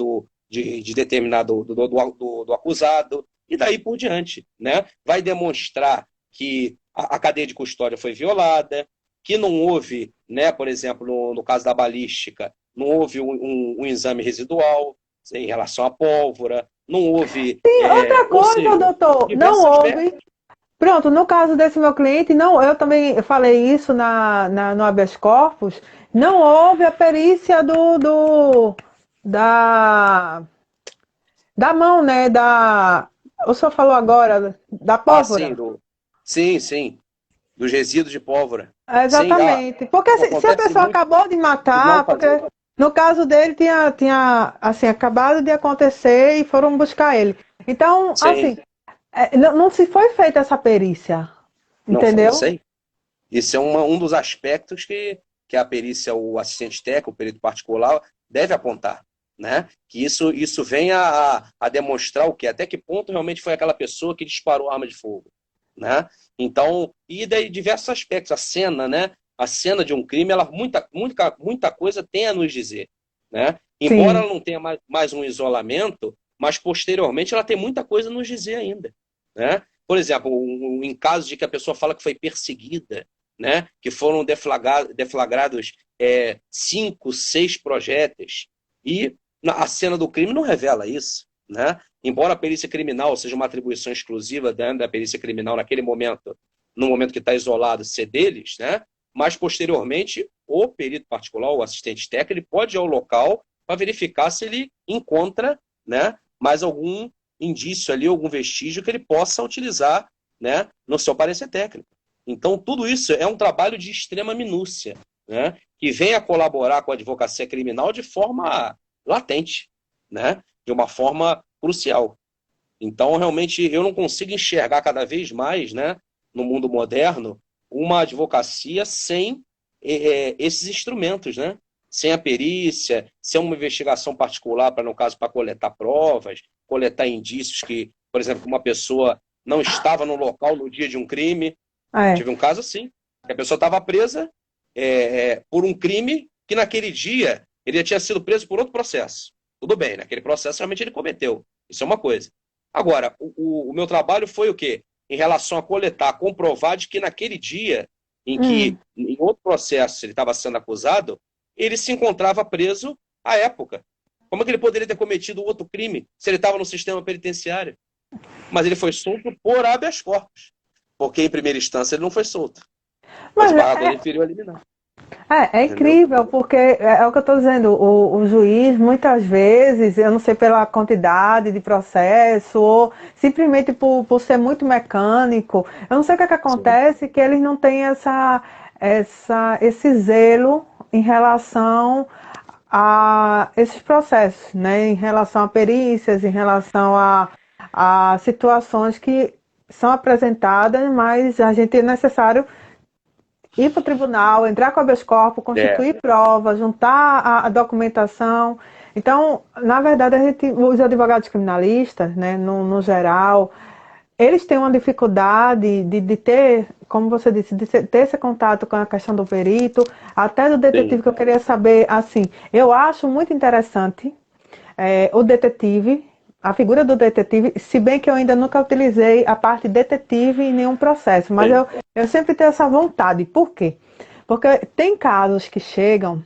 de determinado do acusado, e daí por diante. Né? Vai demonstrar que a cadeia de custódia foi violada, que não houve, né, por exemplo, no caso da balística, não houve um exame residual em relação à pólvora, não houve. Sim, outra Ou coisa, seja, doutor, não diversos aspectos. houve. Pronto, no caso desse meu cliente, não, eu também falei isso no habeas corpus, não houve a perícia da, da mão, né? O senhor falou agora da Ah, sim, pólvora. sim, sim, dos resíduos de pólvora. Sim, Exatamente. Porque se a acontece pessoa muito acabou de de não matar, porque fazer. no caso dele tinha assim, acabado de acontecer e foram buscar ele. Então, Sim, assim, não se foi feita essa perícia, não foi isso entendeu? aí. Isso é um dos aspectos que a perícia, o assistente técnico, o perito particular, deve apontar. Né? Que isso vem a demonstrar o quê? Até que ponto realmente foi aquela pessoa que disparou a arma de fogo. Né? Então, e daí diversos aspectos. A cena, né? A cena de um crime, ela muita coisa tem a nos dizer. Né? Embora Sim. ela não tenha mais um isolamento, mas posteriormente ela tem muita coisa a nos dizer ainda. Né? Por exemplo, em casos de que a pessoa fala que foi perseguida, né? Que foram deflagrados 5, 6 projéteis, e a cena do crime não revela isso. Né? Embora a perícia criminal seja uma atribuição exclusiva da perícia criminal naquele momento, no momento que está isolado, ser deles, né? Mas posteriormente o perito particular, o assistente técnico, ele pode ir ao local para verificar se ele encontra, né, mais algum indício ali, algum vestígio que ele possa utilizar, né, no seu parecer técnico. Então, tudo isso é um trabalho de extrema minúcia, né, que vem a colaborar com a advocacia criminal de forma latente, né, de uma forma crucial. Então, realmente, eu não consigo enxergar cada vez mais, né, no mundo moderno, uma advocacia sem esses instrumentos, né? Sem a perícia, sem uma investigação particular, para, no caso, para coletar provas, coletar indícios que, por exemplo, uma pessoa não estava no local no dia de um crime. É. Tive um caso assim, que a pessoa estava presa por um crime que naquele dia ele tinha sido preso por outro processo. Tudo bem, naquele processo realmente ele cometeu. Isso é uma coisa. Agora, o meu trabalho foi o quê? Em relação a coletar, comprovar de que naquele dia em que, Hum. em outro processo, ele estava sendo acusado, ele se encontrava preso à época. Como é que ele poderia ter cometido outro crime se ele estava no sistema penitenciário? Mas ele foi solto por habeas corpus, porque em primeira instância ele não foi solto. O Mas desembargador referiu a liminar. é Entendeu? incrível, porque é o que eu estou dizendo, o juiz, muitas vezes, eu não sei pela quantidade de processo, ou simplesmente por ser muito mecânico, eu não sei o que é que Sim. acontece, que eles não têm esse zelo em relação a esses processos, né? Em relação a perícias, em relação a situações que são apresentadas, mas a gente é necessário ir para o tribunal, entrar com habeas corpus, É, constituir prova, juntar a documentação. Então, na verdade, os advogados criminalistas, né, no geral, eles têm uma dificuldade de ter, como você disse, de ter esse contato com a questão do perito, até do detetive, sim, que eu queria saber, assim, eu acho muito interessante o detetive, a figura do detetive, se bem que eu ainda nunca utilizei a parte detetive em nenhum processo, mas sim, eu sempre tenho essa vontade. Por quê? Porque tem casos que chegam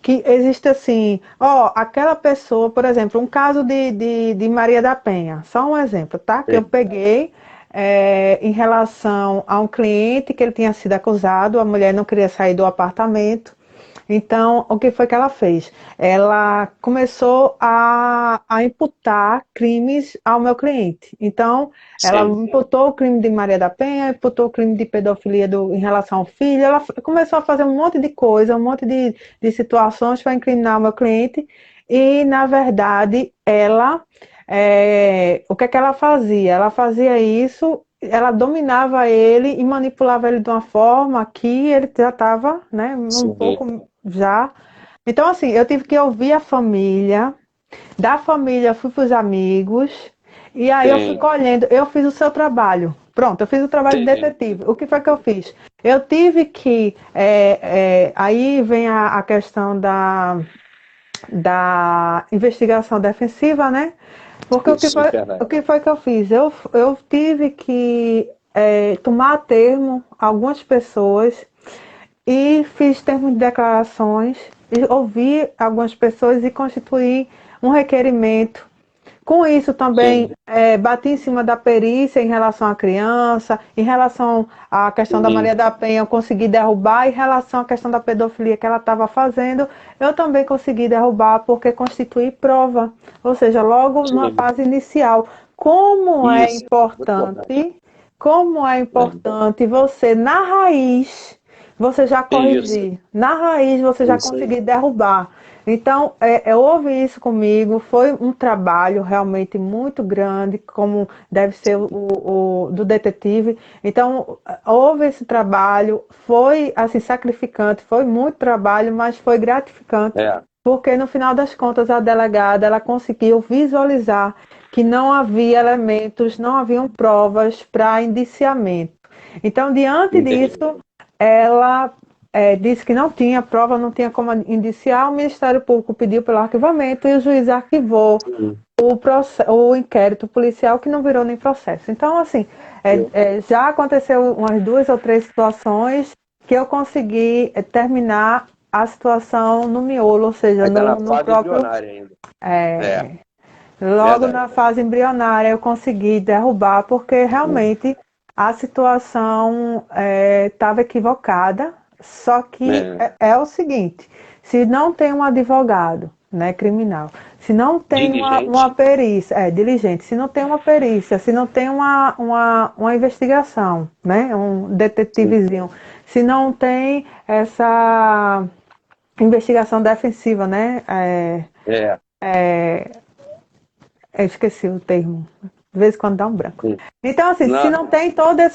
que existe assim, ó, aquela pessoa, por exemplo, um caso de Maria da Penha, só um exemplo, tá? Que eu sim, peguei em relação a um cliente que ele tinha sido acusado, a mulher não queria sair do apartamento, então, o que foi que ela fez? Ela começou a imputar crimes ao meu cliente. Então, ela sim, imputou o crime de Maria da Penha, imputou o crime de pedofilia em relação ao filho. Ela começou a fazer um monte de coisa, um monte de situações para incriminar o meu cliente. E, na verdade, o que é que ela fazia? Ela fazia isso ela dominava ele e manipulava ele de uma forma que ele já estava, né, um Sim, pouco já. Então, assim, eu tive que ouvir a família, da família fui para os amigos, e aí eu fui sim, colhendo, eu fiz o seu trabalho. Pronto, eu fiz o trabalho de sim, detetive. O que foi que eu fiz? Eu tive que. Aí vem a questão da investigação defensiva, né? Porque isso, o verdade. que foi que eu fiz? Eu tive que tomar termo algumas pessoas e fiz termos de declarações, e ouvi algumas pessoas e constituí um requerimento. Com isso também Sim, bati em cima da perícia em relação à criança, em relação à questão da sim, Maria da Penha, eu consegui derrubar, em relação à questão da pedofilia que ela estava fazendo, eu também consegui derrubar porque constitui prova, ou seja, logo numa sim. fase inicial. Como é Isso, muito importante. importante, como é Né? importante você, na raiz, você já Isso, corrigir, na raiz você já isso aí. conseguir derrubar. Então, houve isso comigo, foi um trabalho realmente muito grande, como deve ser o do detetive. Então, houve esse trabalho, foi assim sacrificante, foi muito trabalho, mas foi gratificante, É, porque no final das contas a delegada ela conseguiu visualizar que não havia elementos, não haviam provas para indiciamento. Então, diante entendi. disso, ela disse que não tinha prova, não tinha como indiciar, o Ministério Público pediu pelo arquivamento e o juiz arquivou Sim, o inquérito policial que não virou nem processo. Então, assim, já aconteceu umas 2 ou 3 situações que eu consegui terminar a situação no miolo, ou seja, ainda na no fase próprio. embrionária ainda. É, é, Logo verdade. na fase embrionária eu consegui derrubar, porque realmente a situação estava equivocada. Só que É, é o seguinte: se não tem um advogado, né, criminal, se não tem uma diligente. perícia, diligente, se não tem uma perícia, se não tem uma investigação, né, um Sim. detetivezinho, se não tem essa investigação defensiva, né, É, eu esqueci o termo. De vez em quando dá um branco. sim. Então, assim, se Na, não tem todas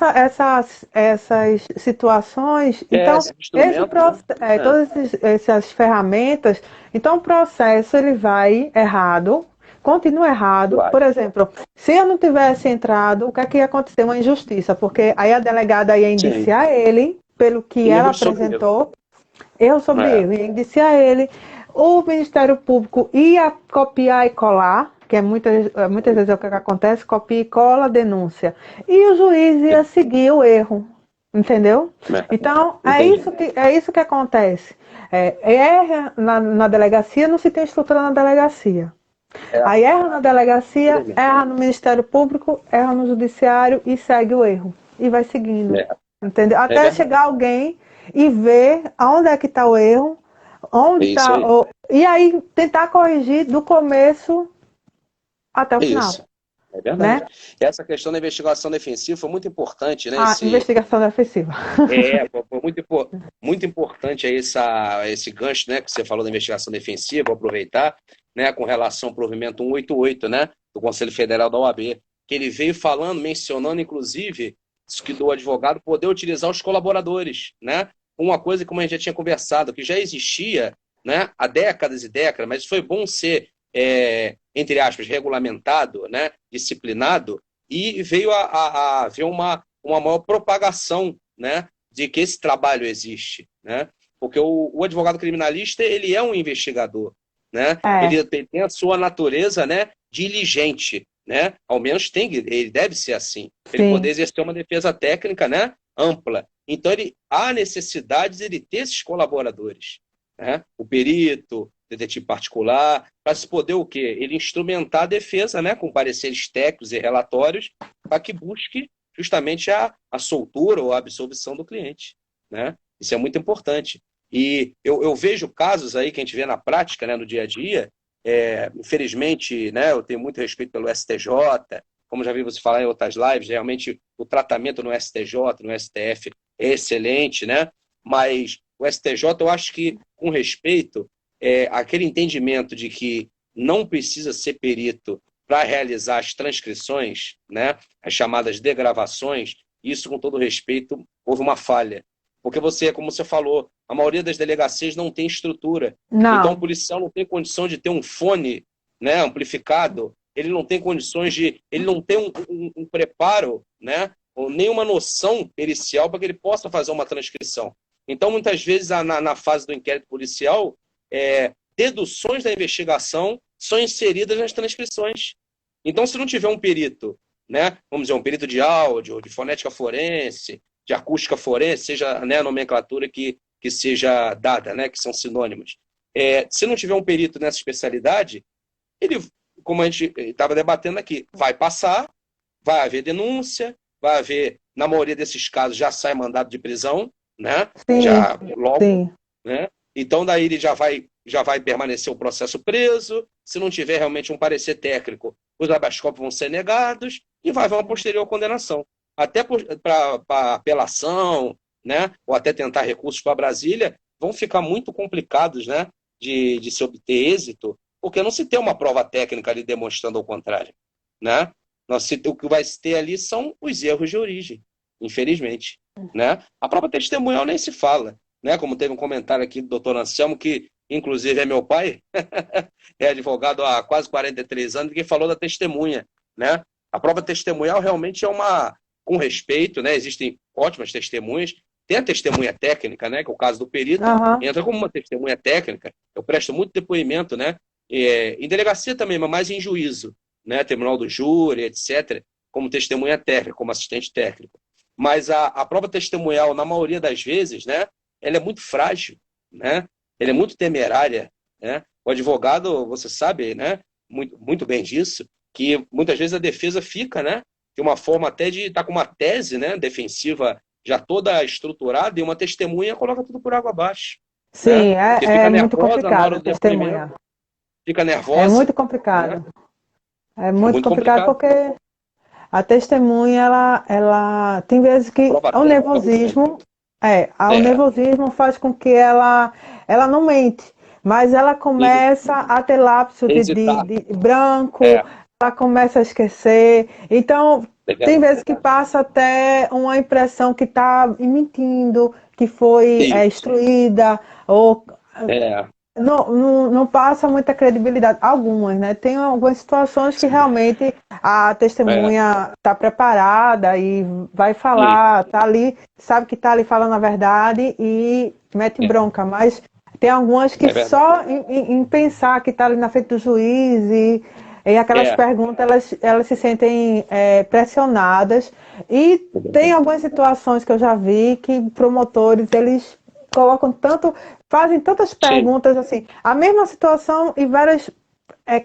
essas situações, então, esse instrumento, né? É, todas essas ferramentas, então o processo ele vai errado, continua errado. vai. Por exemplo, se eu não tivesse entrado, o que é que ia acontecer? Uma injustiça, porque aí a delegada ia Sim. indiciar ele pelo que ela Erro sobre erro. apresentou, erro sobre É, erro, ia indiciar ele, o Ministério Público ia copiar e colar, que muitas vezes é o que acontece, copia e cola a denúncia. E o juiz ia seguir o erro, entendeu? é, Então, entendi. é isso que acontece. Erra na delegacia, não se tem estrutura na delegacia. É, Aí erra na delegacia, exatamente. erra no Ministério Público, erra no Judiciário e segue o erro. E vai seguindo. É, Entendeu? é Até verdade. chegar alguém e ver aonde é que está o erro, É onde isso está. aí. E aí tentar corrigir do começo até o É final. isso. É verdade. Né? E essa questão da investigação defensiva foi muito importante, né? A investigação defensiva. Foi muito importante aí esse gancho, né, que você falou da investigação defensiva, vou aproveitar, né, com relação ao provimento 188, né, do Conselho Federal da OAB, que ele veio falando, mencionando, inclusive, isso que do advogado poder utilizar os colaboradores, né, uma coisa como a gente já tinha conversado, que já existia, né, há décadas e décadas, mas foi bom ser, entre aspas, regulamentado, né, disciplinado, e veio a haver uma maior propagação, né, de que esse trabalho existe, né? Porque o advogado criminalista ele é um investigador, né? É, Ele tem a sua natureza, né, diligente, né? Ao menos ele deve ser assim, para ele poder sim. exercer uma defesa técnica, né, ampla. Então há necessidade de ele ter esses colaboradores, né? O perito, o detetive particular, para se poder o quê? Ele instrumentar a defesa, né, com pareceres técnicos e relatórios, para que busque justamente a soltura ou a absolvição do cliente, né? Isso é muito importante. E eu vejo casos aí que a gente vê na prática, né, no dia a dia, infelizmente, né, eu tenho muito respeito pelo STJ, como já vi você falar em outras lives, realmente o tratamento no STJ, no STF é excelente, né? Mas o STJ, eu acho que, com respeito, aquele entendimento de que não precisa ser perito para realizar as transcrições, né, as chamadas degravações, isso, com todo respeito, houve uma falha. Porque você, como você falou, a maioria das delegacias não tem estrutura. Então, o Não, policial não tem condição de ter um fone, né, amplificado, ele não tem condições de. Ele não tem um preparo, né, ou nenhuma noção pericial para que ele possa fazer uma transcrição. Então, muitas vezes, na fase do inquérito policial, deduções da investigação são inseridas nas transcrições. Então, se não tiver um perito, né, vamos dizer, um perito de áudio, de fonética forense, de acústica forense, seja, né, a nomenclatura que seja dada, né, que são sinônimos. Se não tiver um perito nessa especialidade, ele, como a gente estava debatendo aqui, vai passar, vai haver denúncia, vai haver, na maioria desses casos, já sai mandado de prisão, né, sim, já logo, sim. né, então daí ele já vai permanecer o processo preso, se não tiver realmente um parecer técnico, os habeas corpus vão ser negados e vai haver uma posterior condenação. Até para apelação, né, ou até tentar recursos para Brasília, vão ficar muito complicados, né, de se obter êxito, porque não se tem uma prova técnica ali demonstrando o contrário, né? O que vai se ter ali são os erros de origem, infelizmente, né? A prova testemunhal nem se fala, né? Como teve um comentário aqui do doutor Anselmo, que inclusive é meu pai, é advogado há quase 43 anos, que falou da testemunha, né? A prova testemunhal realmente é uma, com respeito, né? Existem ótimas testemunhas, tem a testemunha técnica, né? Que é o caso do perito, Aham. entra como uma testemunha técnica. Eu presto muito depoimento, né? Em delegacia também, mas mais em juízo, né? Tribunal do júri, etc., como testemunha técnica, como assistente técnico. Mas a prova testemunhal, na maioria das vezes, né? Ela é muito frágil, né? Ela é muito temerária, né? O advogado, você sabe, né? Muito, muito bem disso, que muitas vezes a defesa fica, né? De uma forma até de estar com uma tese, né? Defensiva já toda estruturada e uma testemunha coloca tudo por água abaixo, né? Sim, Porque fica é muito nervosa na complicado hora a do depoimento, testemunha. fica É nervosa, muito né? complicado. É É muito muito complicado complicado. porque a testemunha, ela tem vezes A que prova o técnica é muito grande. o É, nervosismo faz com que ela não mente, mas ela e começa a ter lapso hesitar. de branco, É, ela começa a esquecer. Então, é tem verdade. vezes que passa até uma impressão que está mentindo, que foi Isso. instruída, ou É, não passa muita credibilidade. Algumas, né? Tem algumas situações que sim. realmente a É, testemunha está preparada e vai sim. falar, tá ali, sabe que está ali falando a verdade e mete É, bronca. Mas tem algumas que é verdade. só em pensar que está ali na frente do juiz e aquelas É, perguntas, elas se sentem pressionadas. E é tem verdade. algumas situações que eu já vi que promotores, eles colocam tanto, fazem tantas Sim, perguntas assim, a mesma situação e várias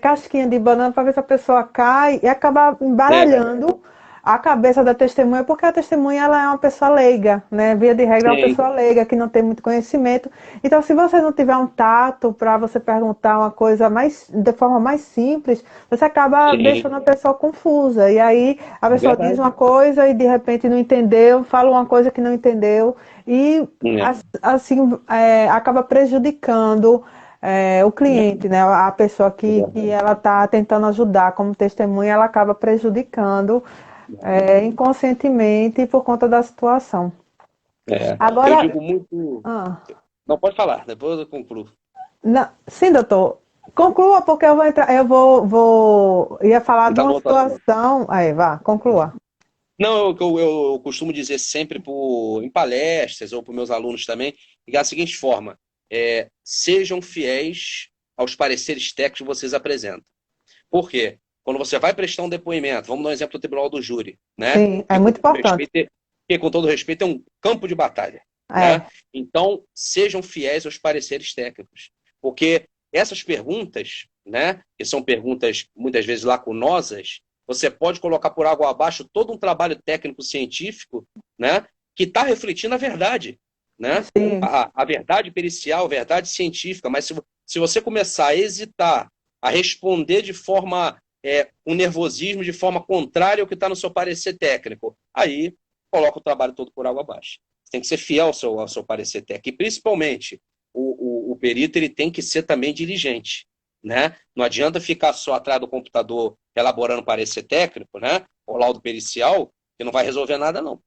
casquinhas de banana para ver se a pessoa cai e acabar é, embaralhando a cabeça da testemunha, porque a testemunha ela é uma pessoa leiga, né? Via de regra, é uma sim, pessoa leiga que não tem muito conhecimento. Então, se você não tiver um tato para você perguntar uma coisa mais de forma mais simples, você acaba sim. deixando a pessoa confusa. E aí a É pessoa diz verdade. uma coisa e de repente não entendeu, fala uma coisa que não entendeu e É, assim acaba prejudicando o cliente, né? A pessoa é que verdade. ela está tentando ajudar como testemunha, ela acaba prejudicando inconscientemente por conta da situação. Eu Agora, digo muito. ah, Não, pode falar, depois eu concluo. sim, doutor, conclua porque eu vou entrar, ia falar de Entrar uma no outro assunto. situação, aí, vá, conclua. Não, eu costumo dizer sempre em palestras ou para meus alunos também, que é a seguinte forma: sejam fiéis aos pareceres técnicos que vocês apresentam. Por quê? Quando você vai prestar um depoimento, vamos dar um exemplo do Tribunal do Júri, né? Sim, é Que com muito todo importante. respeito, é um campo de batalha, né? É, Então, sejam fiéis aos pareceres técnicos, porque essas perguntas, né, que são perguntas muitas vezes lacunosas, você pode colocar por água abaixo todo um trabalho técnico-científico, né, que está refletindo a verdade, né? sim, A verdade pericial, a verdade científica, mas se você começar a hesitar, a responder de forma um nervosismo, de forma contrária ao que está no seu parecer técnico, aí coloca o trabalho todo por água abaixo. Você tem que ser fiel ao seu parecer técnico. E, principalmente, o perito ele tem que ser também diligente, né? Não adianta ficar só atrás do computador elaborando parecer técnico, né? Ou laudo pericial, que não vai resolver nada, não,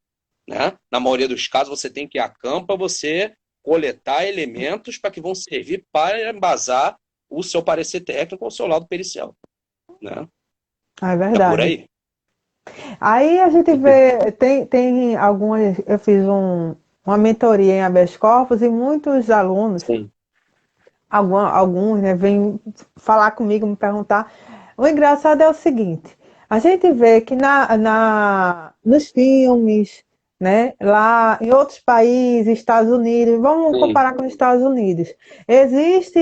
né? Na maioria dos casos, você tem que ir a campo para você coletar elementos para que vão servir para embasar o seu parecer técnico ou o seu laudo pericial, né? É É por verdade. aí. Aí a gente vê, tem algumas, eu fiz uma mentoria em habeas corpus e muitos alunos, Sim. alguns, né, vêm falar comigo, me perguntar. O engraçado é o seguinte, a gente vê que nos filmes, né, lá em outros países, Estados Unidos, vamos Sim. comparar com os Estados Unidos, existe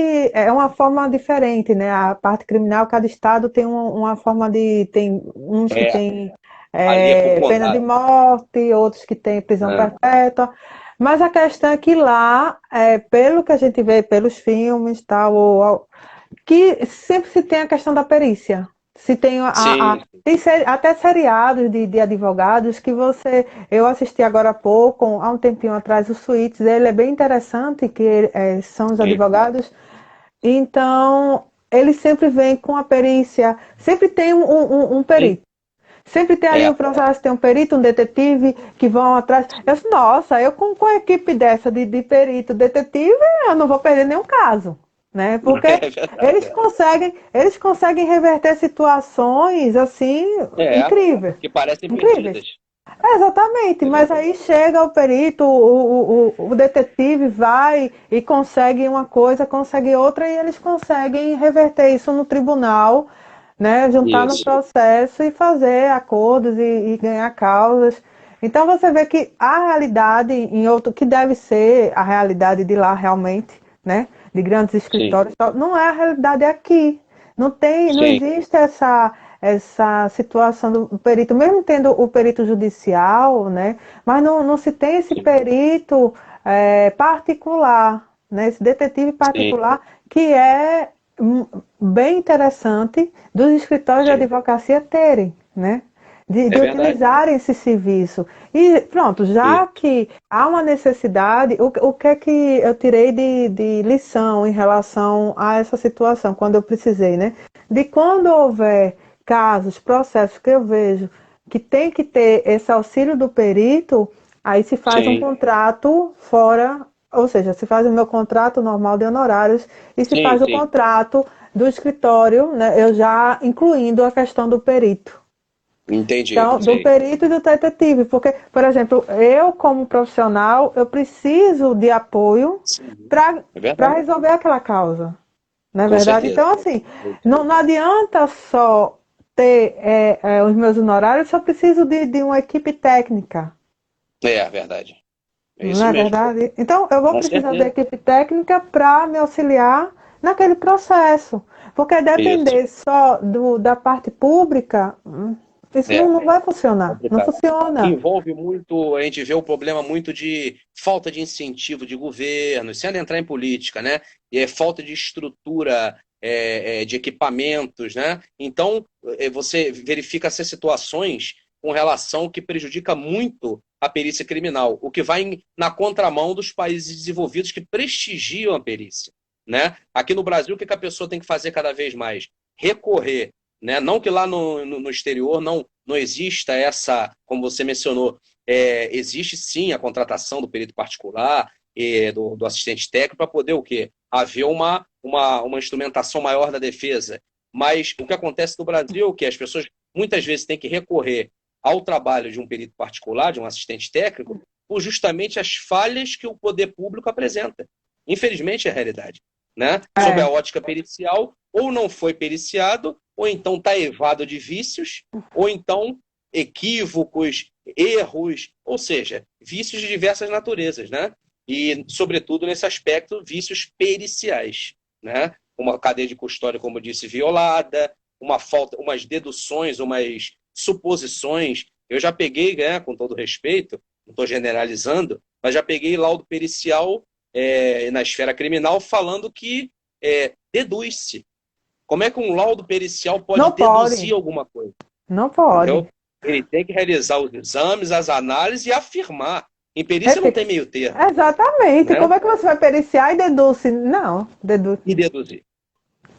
uma forma diferente, né, a parte criminal, cada estado tem uma forma tem uns que É, tem ali é por pena de condado, morte, outros que têm prisão né? perpétua, mas a questão é que lá, pelo que a gente vê pelos filmes, tal, que sempre se tem a questão da perícia. Se tem Sim, até seriados de advogados que eu assisti agora há pouco, há um tempinho atrás, o Suítes, ele é bem interessante, que são os sim, advogados, então eles sempre vêm com a perícia, sempre tem um sim. perito. Sempre tem ali o É, processo, tem um perito, um detetive que vão atrás. Nossa, eu com a equipe dessa de perito, detetive, eu não vou perder nenhum caso, né? Porque é verdade. eles conseguem reverter situações assim É, incríveis, que parecem incríveis. perdidas. Exatamente, É mas verdade. aí chega o perito, o detetive vai e consegue uma coisa, consegue outra, e eles conseguem reverter isso no tribunal, né? Juntar no Isso. processo e fazer acordos e ganhar causas. Então você vê que a realidade em outro, que deve ser a realidade de lá realmente, né? De grandes Sim, escritórios, não é a realidade aqui. Não sim, existe essa situação do perito, mesmo tendo o perito judicial, né? Mas não se tem esse sim, perito particular, né? Esse detetive sim, particular que é bem interessante dos escritórios de sim. advocacia terem, né? É De verdade. utilizarem esse serviço. E pronto, E- já que há uma necessidade, o que é que eu tirei de lição em relação a essa situação, quando eu precisei, né? De quando houver casos, processos que eu vejo que tem que ter esse auxílio do perito, aí se faz um Sim, contrato fora, ou seja, se faz o meu contrato normal de honorários e se sim, faz o sim. contrato do escritório, né, eu já incluindo a questão do perito. Entendi, Então, do sim. perito e do detetive, porque, por exemplo, eu como profissional, eu preciso de apoio Sim, é para verdade. resolver aquela causa. Não é Com verdade? certeza. Então, assim, não adianta só ter os meus honorários, só preciso de uma equipe técnica. É verdade. É Não isso é mesmo. verdade? Então, eu vou Com precisar da certeza. equipe técnica para me auxiliar naquele processo. Porque Isso. depender só da parte pública, isso É, não vai funcionar. Não complicado. funciona. Envolve muito, a gente vê o problema muito de falta de incentivo de governo, sem entrar em política, né? E é falta de estrutura, de equipamentos, né? Então, você verifica essas situações com relação que prejudica muito a perícia criminal, o que vai na contramão dos países desenvolvidos que prestigiam a perícia, né? Aqui no Brasil, o que a pessoa tem que fazer cada vez mais? Recorrer, né? Não que lá no exterior não exista essa, como você mencionou, existe sim a contratação do perito particular, do assistente técnico, para poder o quê? Haver uma instrumentação maior da defesa. Mas o que acontece no Brasil é que as pessoas muitas vezes têm que recorrer ao trabalho de um perito particular, de um assistente técnico, por justamente as falhas que o poder público apresenta. Infelizmente é a realidade. Né? Sob a É, ótica pericial, ou não foi periciado, ou então está evado de vícios, ou então equívocos, erros, ou seja, vícios de diversas naturezas, né? E, sobretudo, nesse aspecto, vícios periciais, né? Uma cadeia de custódia, como eu disse, violada, uma falta, umas deduções, umas suposições. Eu já peguei, né, com todo respeito, não estou generalizando, mas já peguei laudo pericial na esfera criminal falando que deduz-se. Como é que um laudo pericial pode não deduzir pode. alguma coisa? Não pode. Entendeu? Ele tem que realizar os exames, as análises e afirmar. Em perícia não Repito. tem meio termo, Exatamente. né? Como é que você vai periciar e deduz? Não, deduz. E deduzir.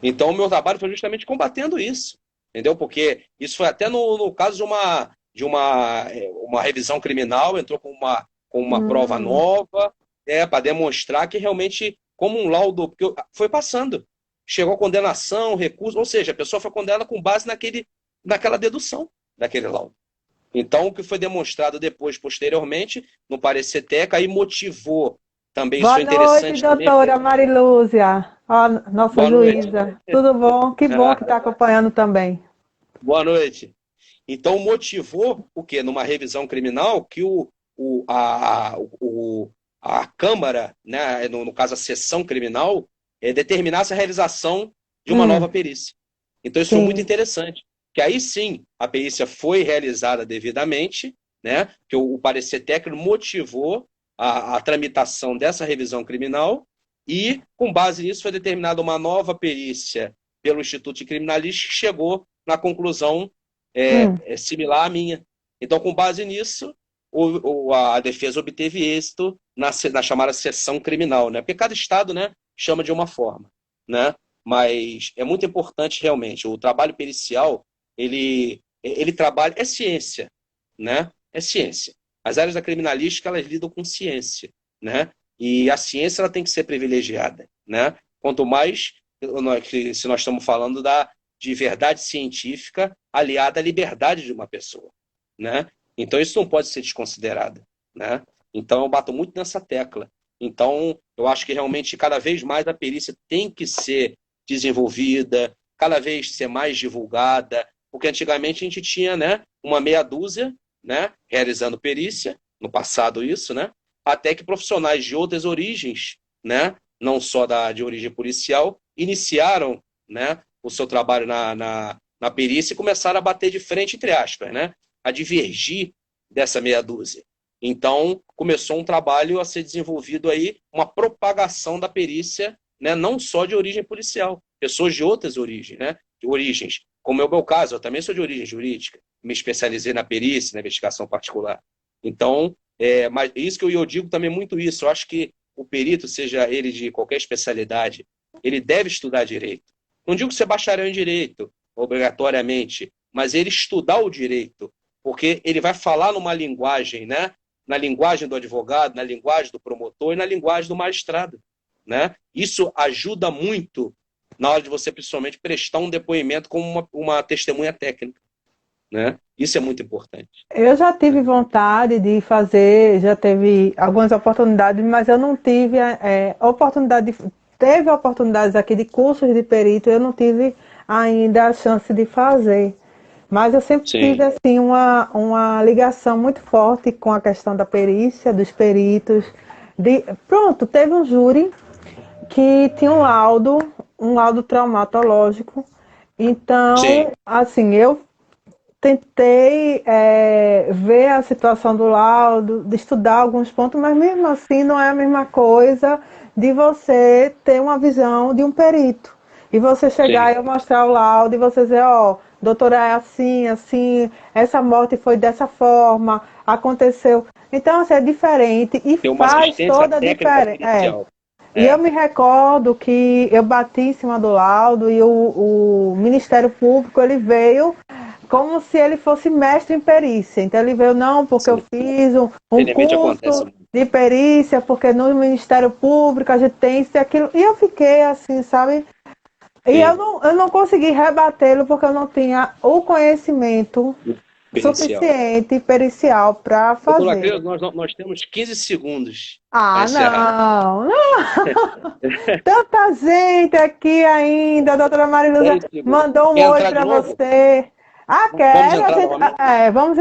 Então, o meu trabalho foi justamente combatendo isso, entendeu? Porque isso foi até no caso uma revisão criminal, entrou com uma prova Hum. nova, para demonstrar que realmente, como um laudo, porque foi passando, chegou a condenação, recurso, ou seja, a pessoa foi condenada com base naquela dedução daquele laudo. Então, o que foi demonstrado depois, posteriormente, no parecer técnico, aí motivou também, isso Boa é noite, interessante também. doutora Marilúzia. Ó, nossa Boa noite. juíza. Tudo bom? Que bom que está acompanhando também. Boa noite. Então, motivou o quê? Numa revisão criminal, que a Câmara, né, no caso a seção criminal, determinasse a realização de uma nova Hum, perícia. Então, isso foi muito sim. interessante. Que aí sim, a perícia foi realizada devidamente, né, que o parecer técnico motivou a tramitação dessa revisão criminal e, com base nisso, foi determinada uma nova perícia pelo Instituto de Criminalística que chegou na conclusão Hum. similar à minha. Então, com base nisso, a defesa obteve êxito na chamada seção criminal, né? Porque cada estado, né, chama de uma forma, né? Mas é muito importante realmente o trabalho pericial, ele trabalha é ciência, né? É ciência. As áreas da criminalística elas lidam com ciência, né? E a ciência ela tem que ser privilegiada, né? Quanto mais se nós estamos falando de verdade científica aliada à liberdade de uma pessoa, né? Então isso não pode ser desconsiderado, né? Então eu bato muito nessa tecla. Então eu acho que realmente cada vez mais a perícia tem que ser desenvolvida, cada vez ser mais divulgada, porque antigamente a gente tinha, né, uma meia dúzia, né, realizando perícia, no passado isso, né, até que profissionais de outras origens, né, não só de origem policial, iniciaram, né, o seu trabalho na perícia e começaram a bater de frente, entre aspas, né, a divergir dessa meia dúzia. Então, começou um trabalho a ser desenvolvido aí, uma propagação da perícia, né, não só de origem policial, pessoas de outras origens, né, de origens, como é o meu caso, eu também sou de origem jurídica, me especializei na perícia, na investigação particular. Então, mas isso que eu digo também muito isso, eu acho que o perito, seja ele de qualquer especialidade, ele deve estudar direito. Não digo ser bacharel em direito, obrigatoriamente, mas ele estudar o direito, porque ele vai falar numa linguagem, né? Na linguagem do advogado, na linguagem do promotor e na linguagem do magistrado, né? Isso ajuda muito na hora de você, principalmente, prestar um depoimento como uma testemunha técnica, né? Isso é muito importante. Eu já tive vontade de fazer, já teve algumas oportunidades, mas eu não tive oportunidade. Teve oportunidades aqui de cursos de perito, eu não tive ainda a chance de fazer. Mas eu sempre tive Sim, assim uma ligação muito forte com a questão da perícia, dos peritos. Pronto, teve um júri que tinha um laudo traumatológico. Então, sim, assim, eu tentei ver a situação do laudo, de estudar alguns pontos, mas mesmo assim não é a mesma coisa de você ter uma visão de um perito. E você chegar sim. e eu mostrar o laudo e você dizer, ó, doutora, é assim, assim, essa morte foi dessa forma, aconteceu. Então, assim, é diferente e Tem uma faz assistência toda a técnica diferença. pericial. E eu É, me recordo que eu bati em cima do laudo e o Ministério Público ele veio como se ele fosse mestre em perícia. Então ele veio, não, porque eu sim. fiz um Infelizmente acontece curso muito. de perícia, porque no Ministério Público a gente tem isso e aquilo. E eu fiquei assim, sabe? E Sim, eu não consegui rebatê-lo porque eu não tinha o conhecimento pericial. suficiente pericial para Doutora fazer. Cleusa, nós temos 15 segundos para Ah, encerrar. não, tanta gente aqui ainda. A doutora Mariluza 10 segundos. mandou um Quer oi entrar de para novo? você. Ah, Vamos quero. A entrar gente, novamente? vamos